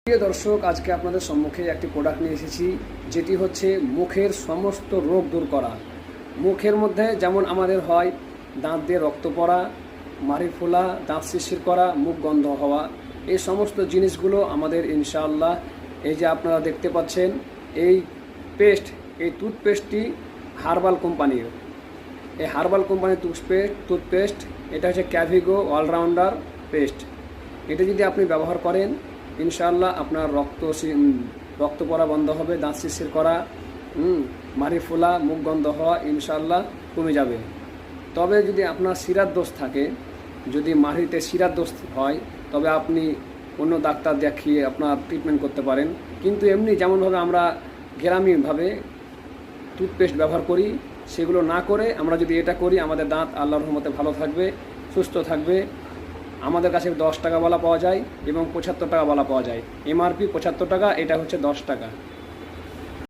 প্রিয় দর্শক, আজকে আপনাদের সম্মুখে একটি প্রোডাক্ট নিয়ে এসেছি, যেটি হচ্ছে মুখের সমস্ত রোগ দূর করা। মুখের মধ্যে যেমন আমাদের হয় দাঁত দিয়ে রক্ত পড়া, মাড়ি ফোলা, দাঁত শিরশির করা, মুখ গন্ধ হওয়া, এই সমস্ত জিনিসগুলো আমাদের ইনশাআল্লাহ এই যে আপনারা দেখতে পাচ্ছেন এই টুথপেস্টটি হার্বাল কোম্পানির। এই হার্বাল কোম্পানির টুথপেস্ট এটা হচ্ছে ক্যাভিগো অলরাউন্ডার পেস্ট। এটা যদি আপনি ব্যবহার করেন ইনশাআল্লাহ আপনার রক্ত পড়া বন্ধ হবে, দাঁত শিরশির করা, মাড়ি ফোলা, মুখ গন্ধ হওয়া ইনশাআল্লাহ কমে যাবে। তবে যদি আপনার শিরার দোষ থাকে, যদি মাড়িতে শিরার দোষ হয়, তবে আপনি অন্য ডাক্তার দেখিয়ে আপনার ট্রিটমেন্ট করতে পারেন। কিন্তু এমনি যেমনভাবে আমরা গ্রামীণভাবে টুথপেস্ট ব্যবহার করি সেগুলো না করে আমরা যদি এটা করি, আমাদের দাঁত আল্লাহর রহমতে ভালো থাকবে, সুস্থ থাকবে। আমাদের কাছে 10 টাকা বলা পাওয়া যায় এবং 75 টাকা বলা পাওয়া যায়। এমআরপি 75 টাকা, এটা হচ্ছে 10 টাকা।